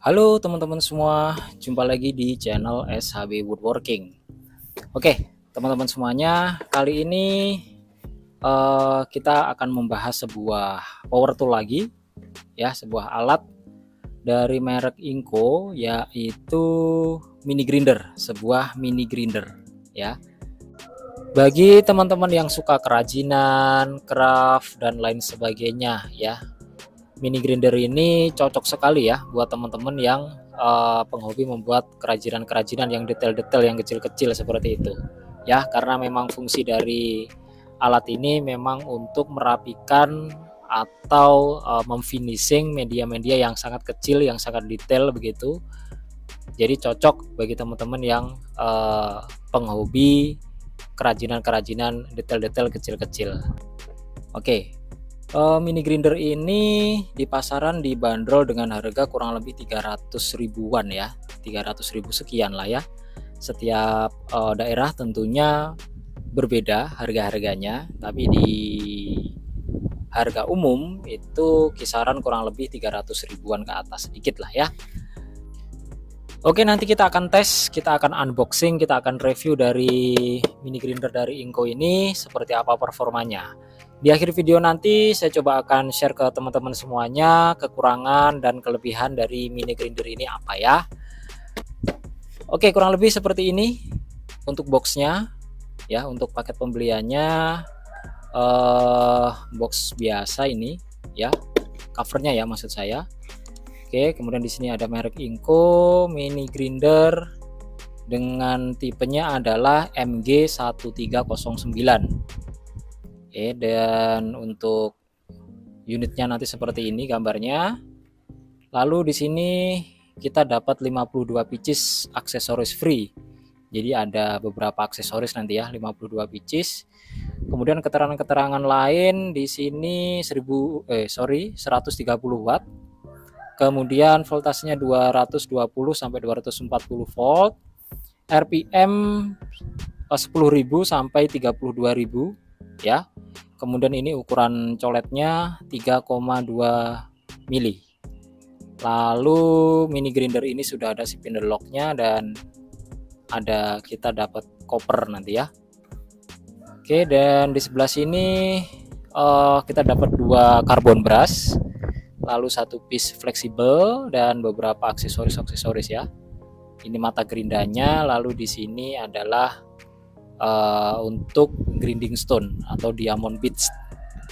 Halo teman-teman semua, jumpa lagi di channel SHB Woodworking. Oke, teman-teman semuanya, kali ini kita akan membahas sebuah power tool lagi, ya, sebuah alat dari merek Inco, yaitu mini grinder, sebuah mini grinder, ya. Bagi teman-teman yang suka kerajinan, craft dan lain sebagainya, ya, mini grinder ini cocok sekali ya buat teman-teman yang penghobi membuat kerajinan-kerajinan yang detail-detail yang kecil-kecil seperti itu ya, karena memang fungsi dari alat ini memang untuk merapikan atau memfinishing media-media yang sangat kecil, yang sangat detail begitu. Jadi cocok bagi teman-teman yang penghobi kerajinan-kerajinan detail-detail kecil-kecil. Oke. Mini grinder ini di pasaran dibanderol dengan harga kurang lebih 300 ribuan ya, 300 ribu sekian lah ya. Setiap daerah tentunya berbeda harga-harganya, tapi di harga umum itu kisaran kurang lebih 300 ribuan ke atas sedikit lah ya. Oke, nanti kita akan tes, kita akan unboxing, kita akan review dari mini grinder dari Inco ini seperti apa performanya. Di akhir video nanti saya coba akan share ke teman-teman semuanya kekurangan dan kelebihan dari mini grinder ini apa ya. Oke, kurang lebih seperti ini untuk boxnya ya, untuk paket pembeliannya box biasa ini ya, covernya ya maksud saya. Oke, kemudian di sini ada merek Inco mini grinder dengan tipenya adalah MG1309. Oke, dan untuk unitnya nanti seperti ini gambarnya. Lalu di sini kita dapat 52 pieces aksesoris free. Jadi ada beberapa aksesoris nanti ya, 52 pieces. Kemudian keterangan-keterangan lain di sini 130 watt. Kemudian voltasenya 220 sampai 240 volt. RPM 10.000 sampai 32.000 ya. Kemudian ini ukuran coletnya 3,2 mili. Lalu mini grinder ini sudah ada spindle locknya dan kita dapat koper nanti ya. Oke, dan di sebelah sini kita dapat 2 carbon brush, lalu 1 piece fleksibel dan beberapa aksesoris ya. Ini mata gerindanya, lalu di sini adalah untuk grinding stone atau diamond beads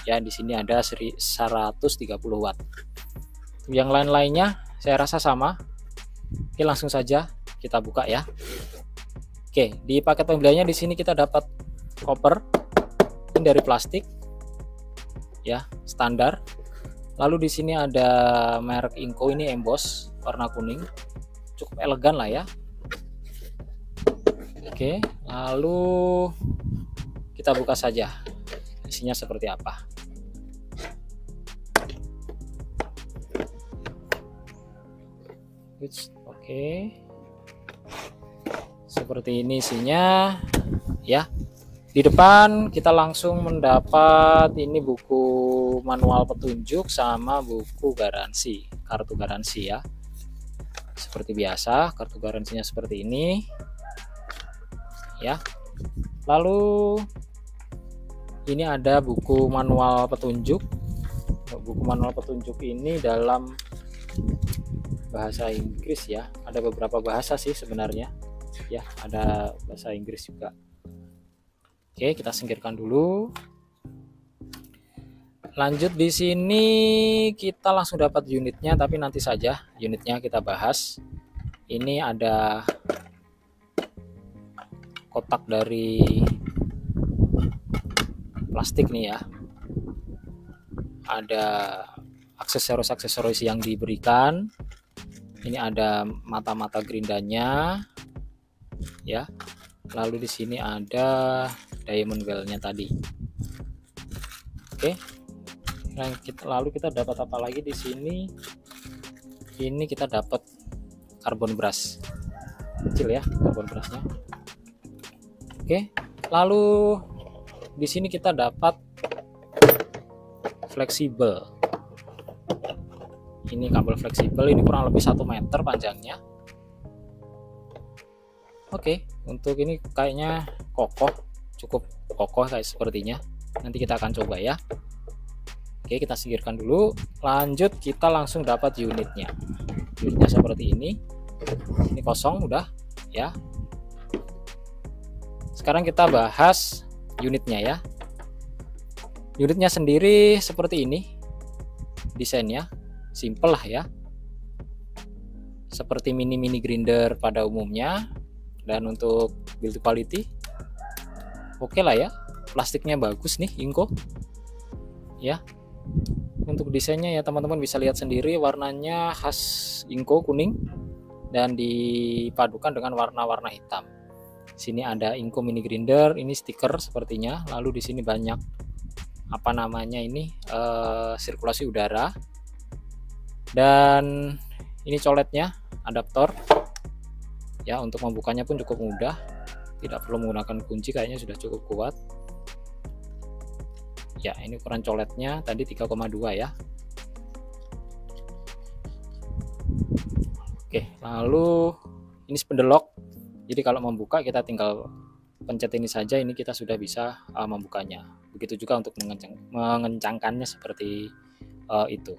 ya. Di sini ada 130 watt. Yang lain-lainnya saya rasa sama. Oke, langsung saja kita buka ya. Oke, di paket pembeliannya di sini kita dapat koper ini dari plastik ya, standar. Lalu di sini ada merek Inco, ini emboss warna kuning, cukup elegan lah ya. Oke, lalu kita buka saja isinya seperti apa. Oke, seperti ini isinya ya. Di depan kita langsung mendapat ini buku manual petunjuk sama buku garansi, kartu garansi ya. Seperti biasa, kartu garansinya seperti ini ya. Lalu ini ada buku manual petunjuk. Buku manual petunjuk ini dalam bahasa Inggris ya. Ada beberapa bahasa sih sebenarnya ya, ada bahasa Inggris juga. Oke, kita singkirkan dulu. Lanjut di sini kita langsung dapat unitnya, tapi nanti saja unitnya kita bahas. Ini ada kotak dari plastik nih ya. Ada aksesoris-aksesoris yang diberikan. Ini ada mata-mata gerindanya ya. Lalu di sini ada diamond well-nya tadi. Oke. Lalu kita dapat apa lagi di sini? Ini kita dapat carbon brush. Kecil ya carbon brushnya. Oke. Lalu di sini kita dapat fleksibel. Ini kabel fleksibel, ini kurang lebih 1 meter panjangnya. Oke, untuk ini kayaknya kokoh, cukup kokoh kayak sepertinya. Nanti kita akan coba ya. Oke, kita singkirkan dulu. Lanjut, kita langsung dapat unitnya. Unitnya seperti ini. Ini kosong udah ya. Sekarang kita bahas unitnya ya. Unitnya sendiri seperti ini. Desainnya simple lah ya. Seperti mini grinder pada umumnya. Dan untuk build quality oke lah ya. Plastiknya bagus nih, Inco ya. Untuk desainnya ya teman-teman bisa lihat sendiri, warnanya khas Inco, kuning, dan dipadukan dengan warna-warna hitam. Sini ada Inco mini grinder, ini stiker sepertinya. Lalu di sini banyak apa namanya ini sirkulasi udara. Dan ini coletnya, adaptor ya. Untuk membukanya pun cukup mudah, tidak perlu menggunakan kunci, kayaknya sudah cukup kuat ya. Ini ukuran coletnya tadi 3,2 ya. Oke, lalu ini spindle lock, jadi kalau membuka kita tinggal pencet ini saja, ini kita sudah bisa membukanya. Begitu juga untuk mengencangkannya seperti itu.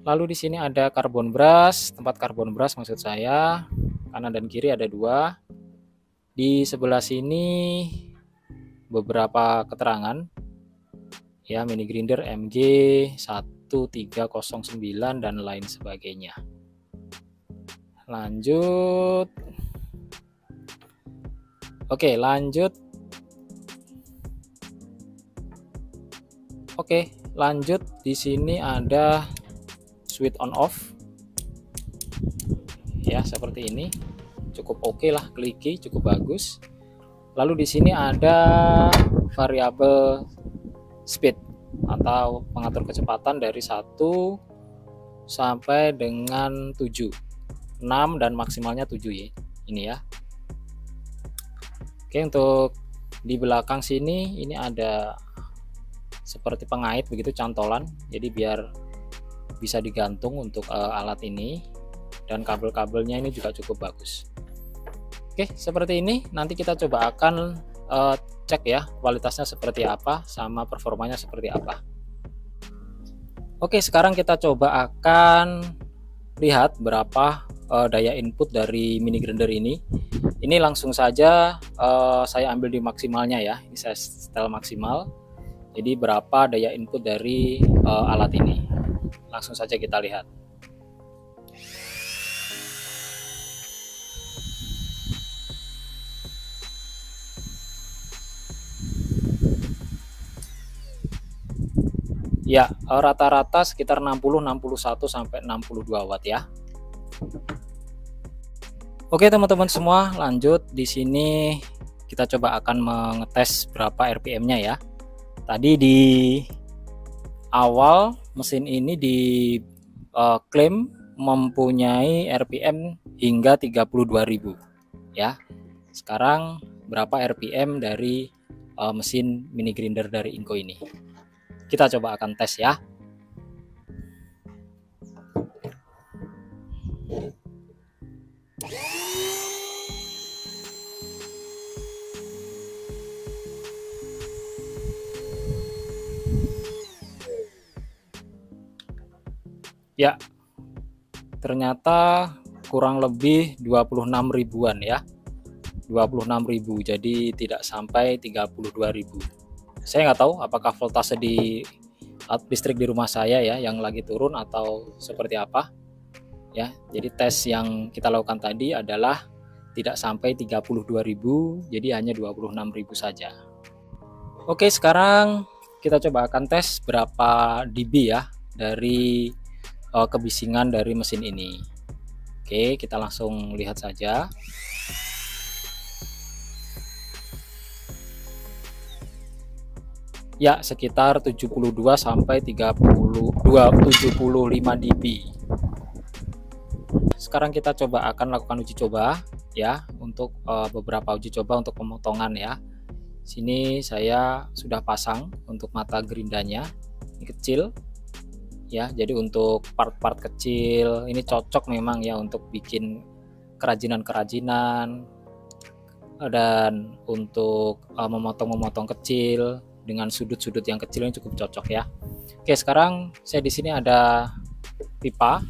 Lalu di sini ada carbon brush, tempat carbon brush maksud saya, kanan dan kiri ada 2. Di sebelah sini beberapa keterangan ya, mini grinder MG 1309 dan lain sebagainya. Lanjut. Oke, lanjut. Oke, lanjut. Di sini ada switch on off ya, seperti ini. Cukup oke lah, kliki, cukup bagus. Lalu di sini ada variabel speed atau pengatur kecepatan dari 1 sampai dengan 7, 6 dan maksimalnya 7 ya. Ini ya. Oke, untuk di belakang sini ini ada seperti pengait begitu, cantolan. Jadi biar bisa digantung untuk alat ini, dan kabel-kabelnya ini juga cukup bagus. Oke, seperti ini. Nanti kita coba akan cek ya kualitasnya seperti apa sama performanya seperti apa. Oke, sekarang kita coba akan lihat berapa daya input dari mini grinder ini. Ini langsung saja saya ambil di maksimalnya ya. Ini saya setel maksimal. Jadi berapa daya input dari alat ini? Langsung saja kita lihat. Ya, rata-rata sekitar 60, 61 sampai 62 watt ya. Oke teman-teman semua, lanjut. Di sini kita coba akan mengetes berapa RPM-nya ya. Tadi di awal mesin ini diklaim mempunyai RPM hingga 32.000 ya. Sekarang berapa RPM dari mesin mini grinder dari Inco ini? Kita coba akan tes ya. Ya, ternyata kurang lebih 26 ribuan ya. 26.000, jadi tidak sampai 32.000. Saya nggak tahu apakah voltase di listrik di rumah saya ya yang lagi turun atau seperti apa ya. Jadi tes yang kita lakukan tadi adalah tidak sampai 32.000, jadi hanya 26.000 saja. Oke, sekarang kita coba akan tes berapa dB ya dari kebisingan dari mesin ini. Oke, kita langsung lihat saja. Ya, sekitar 72 sampai 75 dB. Sekarang kita coba akan lakukan uji coba ya, untuk beberapa uji coba untuk pemotongan ya. Sini saya sudah pasang untuk mata gerindanya. Ini kecil. ya. Jadi untuk part-part kecil ini cocok memang ya untuk bikin kerajinan-kerajinan, dan untuk memotong-memotong kecil dengan sudut-sudut yang kecil ini cukup cocok ya. Oke, sekarang saya di sini ada pipa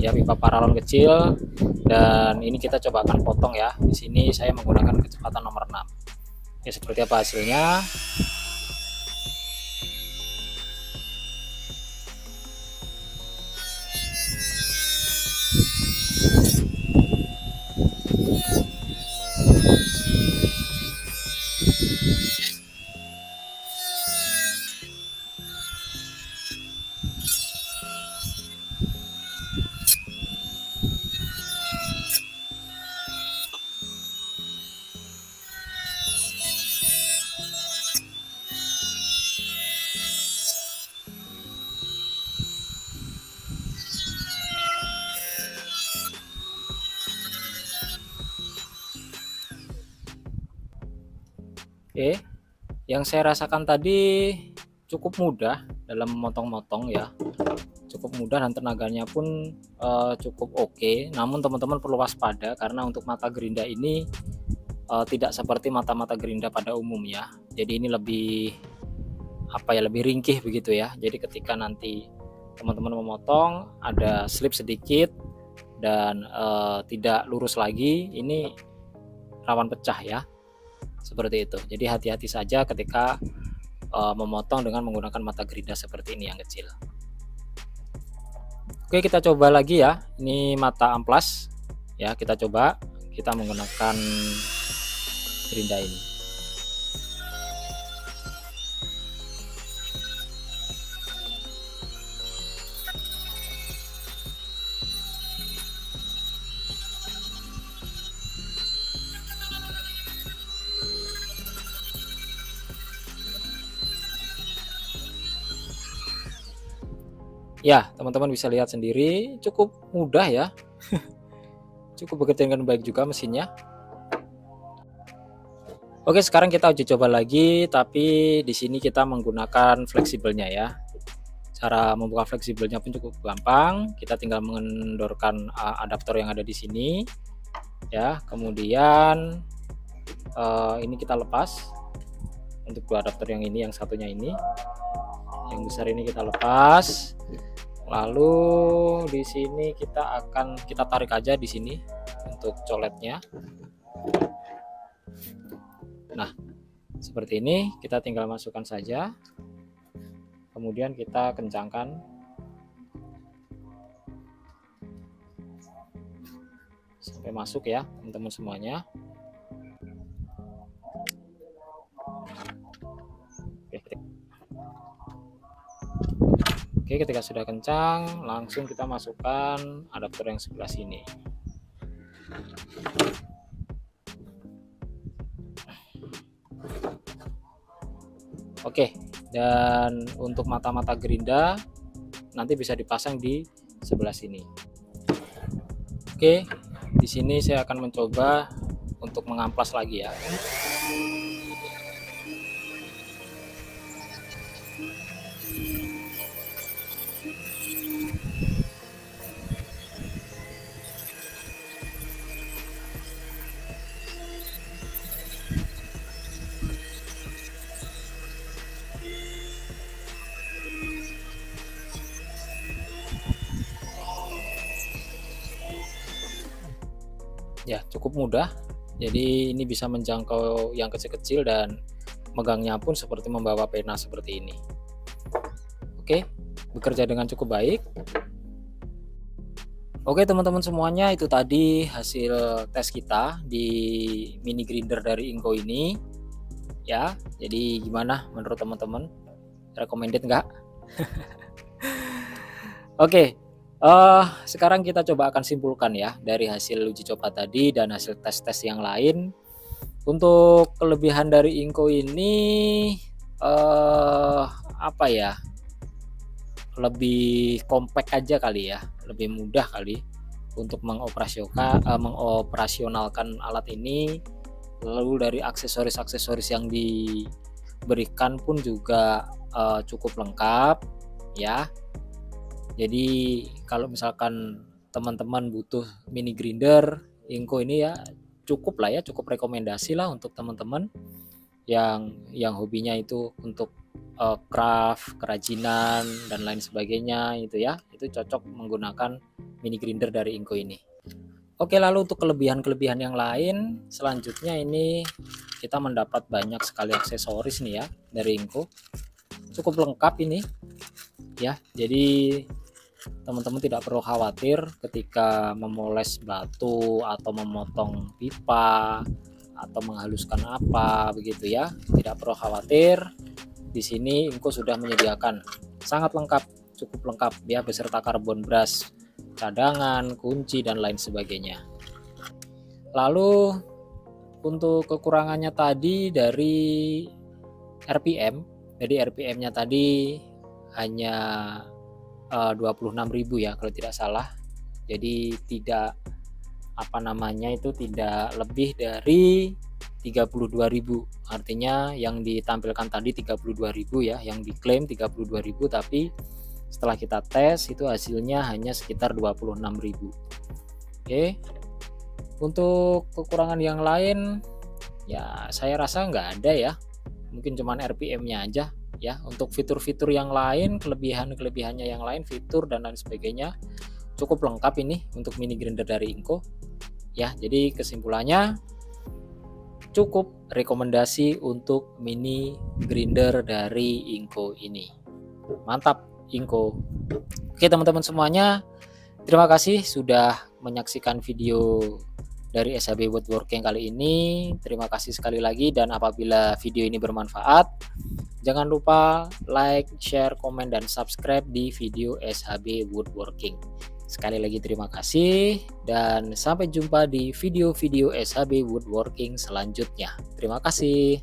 ya, pipa paralon kecil, dan ini kita coba akan potong ya. Di sini saya menggunakan kecepatan nomor 6. Ya, seperti apa hasilnya? Oke, yang saya rasakan tadi cukup mudah dalam memotong-motong ya, cukup mudah dan tenaganya pun cukup oke. Namun teman-teman perlu waspada karena untuk mata gerinda ini tidak seperti mata-mata gerinda pada umumnya. Jadi ini lebih lebih ringkih begitu ya. Jadi ketika nanti teman-teman memotong ada slip sedikit dan tidak lurus lagi, ini rawan pecah ya. Seperti itu. Jadi hati-hati saja ketika memotong dengan menggunakan mata gerinda seperti ini yang kecil. Oke, kita coba lagi ya. Ini mata amplas ya, kita coba kita menggunakan gerinda ini. Ya, teman-teman bisa lihat sendiri, cukup mudah ya. Cukup bekerja dengan baik juga mesinnya. Oke, sekarang kita uji coba lagi, tapi di sini kita menggunakan fleksibelnya ya. Cara membuka fleksibelnya pun cukup gampang. Kita tinggal mengendorkan adaptor yang ada di sini, ya. Kemudian ini kita lepas untuk dua adaptor yang ini, yang satunya ini, yang besar ini kita lepas. Lalu di sini kita tarik aja di sini untuk coletnya. Nah, seperti ini kita tinggal masukkan saja. Kemudian kita kencangkan. Sampai masuk ya, teman-teman semuanya. Oke, ketika sudah kencang, langsung kita masukkan adaptor yang sebelah sini. Oke, dan untuk mata-mata gerinda nanti bisa dipasang di sebelah sini. Oke, di sini saya akan mencoba untuk mengamplas lagi ya. Ya, cukup mudah. Jadi ini bisa menjangkau yang kecil-kecil dan megangnya pun seperti membawa pena seperti ini. Oke, bekerja dengan cukup baik. Oke teman-teman semuanya, itu tadi hasil tes kita di mini grinder dari Inco ini ya. Jadi gimana menurut teman-teman? Recommended nggak? Oke, sekarang kita coba akan simpulkan ya dari hasil uji coba tadi dan hasil tes-tes yang lain. Untuk kelebihan dari Inco ini apa ya? Lebih compact aja kali ya, lebih mudah kali untuk mengoperasionalkan alat ini. Lalu dari aksesoris-aksesoris yang diberikan pun juga cukup lengkap ya. Jadi kalau misalkan teman-teman butuh mini grinder Inco ini ya cukup lah ya, cukup rekomendasi lah untuk teman-teman yang hobinya itu untuk craft, kerajinan dan lain sebagainya itu ya. Itu cocok menggunakan mini grinder dari Inco ini. Oke, lalu untuk kelebihan-kelebihan yang lain selanjutnya ini kita mendapat banyak sekali aksesoris nih ya dari Inco. Cukup lengkap ini ya. Jadi teman-teman tidak perlu khawatir ketika memoles batu atau memotong pipa atau menghaluskan apa begitu ya. Tidak perlu khawatir. Di sini Inco sudah menyediakan sangat lengkap, cukup lengkap ya, beserta carbon brush, cadangan, kunci dan lain sebagainya. Lalu untuk kekurangannya tadi dari RPM. Jadi RPM-nya tadi hanya 26.000 ya kalau tidak salah. Jadi tidak tidak lebih dari 32.000. Artinya yang ditampilkan tadi 32.000 ya, yang diklaim 32.000, tapi setelah kita tes itu hasilnya hanya sekitar 26.000. Oke. Untuk kekurangan yang lain ya saya rasa nggak ada ya. Mungkin cuman RPM-nya aja ya. Untuk fitur-fitur yang lain, kelebihannya yang lain, fitur dan lain sebagainya cukup lengkap ini untuk mini grinder dari Inco ya. Jadi kesimpulannya cukup rekomendasi untuk mini grinder dari Inco ini. Mantap Inco. Oke teman-teman semuanya, terima kasih sudah menyaksikan video dari SHB Woodworking kali ini. Terima kasih sekali lagi, dan apabila video ini bermanfaat, jangan lupa like, share, komen, dan subscribe di video SHB Woodworking. Sekali lagi terima kasih dan sampai jumpa di video-video SHB Woodworking selanjutnya. Terima kasih.